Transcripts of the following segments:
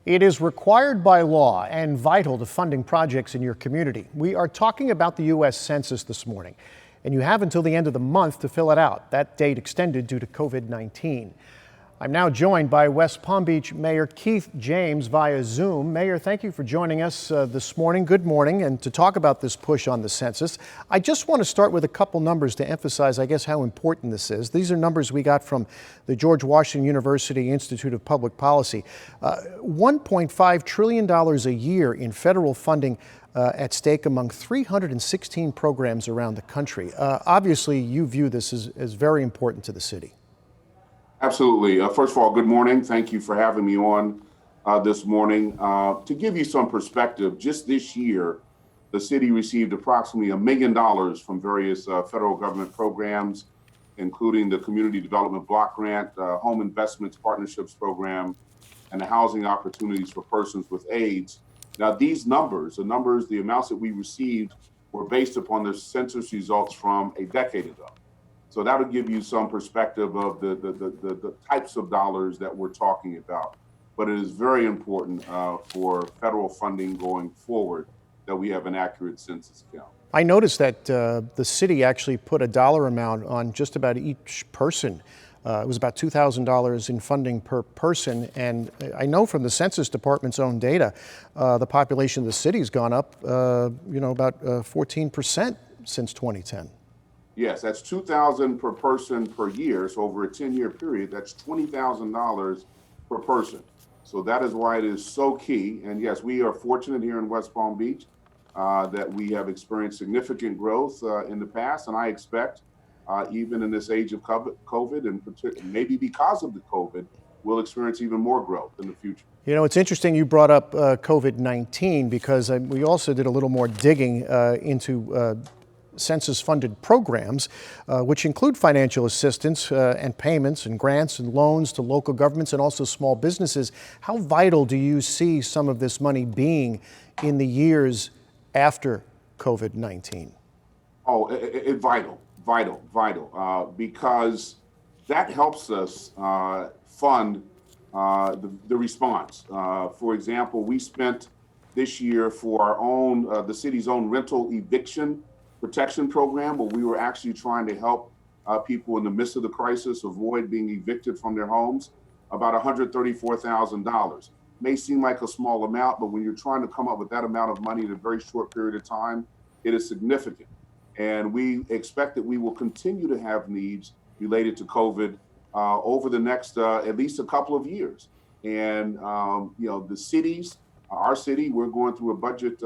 It is required by law and vital to funding projects in your community. We are talking about the U.S. Census this morning, and you have until the end of the month to fill it out. That date extended due to COVID-19. I'm now joined by West Palm Beach Mayor Keith James via Zoom. Mayor, thank you for joining us this morning. Good morning, and to talk about this push on the census. I just want to start with a couple numbers to emphasize, I guess, how important this is. These are numbers we got from the George Washington University Institute of Public Policy. $1.5 trillion a year in federal funding at stake among 316 programs around the country. Obviously, you view this as very important to the city. Absolutely. First of all, good morning. Thank you for having me on this morning. To give you some perspective, just this year, the city received approximately $1 million from various federal government programs, including the Community Development Block Grant, Home Investments Partnerships Program, and the Housing Opportunities for Persons with AIDS. Now, these numbers, the amounts that we received were based upon the census results from a decade ago. So that would give you some perspective of the types of dollars that we're talking about. But it is very important for federal funding going forward that we have an accurate census count. I noticed that the city actually put a dollar amount on just about each person. It was about $2,000 in funding per person. And I know from the Census Department's own data, the population of the city has gone up, about 14% since 2010. Yes, that's $2,000 per person per year. So over a 10-year period, that's $20,000 per person. So that is why it is so key. And yes, we are fortunate here in West Palm Beach that we have experienced significant growth in the past. And I expect even in this age of COVID, and maybe because of the COVID, we'll experience even more growth in the future. You know, it's interesting you brought up COVID-19 because we also did a little more digging into census-funded programs, which include financial assistance and payments and grants and loans to local governments and also small businesses. How vital do you see some of this money being in the years after COVID-19? Oh, vital, because that helps us fund the response. For example, we spent this year for our own, the city's own rental eviction protection program, where we were actually trying to help people in the midst of the crisis avoid being evicted from their homes, about $134,000. May seem like a small amount, but when you're trying to come up with that amount of money in a very short period of time, it is significant. And we expect that we will continue to have needs related to COVID over the next at least a couple of years. And the cities, our city, we're going through a budget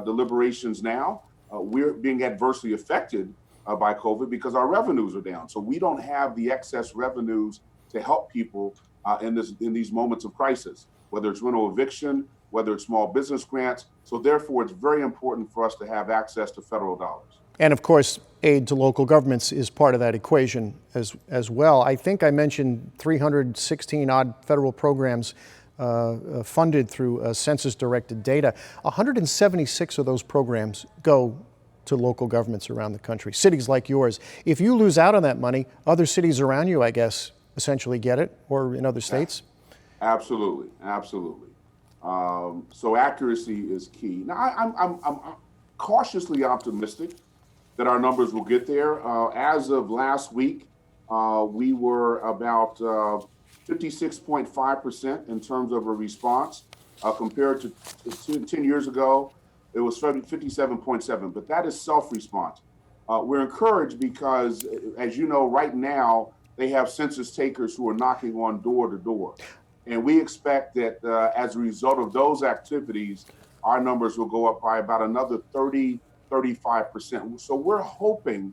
deliberations now. We're being adversely affected by COVID because our revenues are down. So we don't have the excess revenues to help people in these moments of crisis, whether it's rental eviction, whether it's small business grants. So therefore, it's very important for us to have access to federal dollars. And of course, aid to local governments is part of that equation as well. I think I mentioned 316 odd federal programs funded through census-directed data. 176 of those programs go to local governments around the country, cities like yours. If you lose out on that money, other cities around you, I guess, essentially get it, or in other states? Absolutely. So accuracy is key. Now, I'm cautiously optimistic that our numbers will get there. As of last week, we were about 56.5% in terms of a response compared to 10 years ago. It was 57.7, but that is self-response. We're encouraged because, as you know, right now, they have census takers who are knocking on door to door. And we expect that as a result of those activities, our numbers will go up by about another 35%. So we're hoping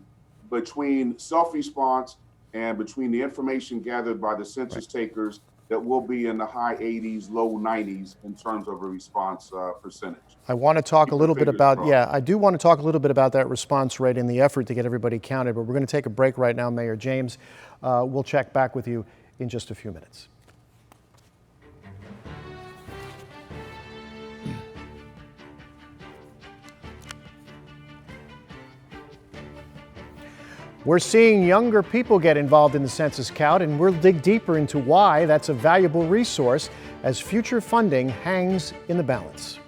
between self-response and between the information gathered by the census takers that we'll be in the high 80s, low 90s in terms of a response percentage. I want to talk a little bit about, I do want to talk a little bit about that response rate in the effort to get everybody counted, but we're going to take a break right now, Mayor James. We'll check back with you in just a few minutes. We're seeing younger people get involved in the census count, and we'll dig deeper into why that's a valuable resource as future funding hangs in the balance.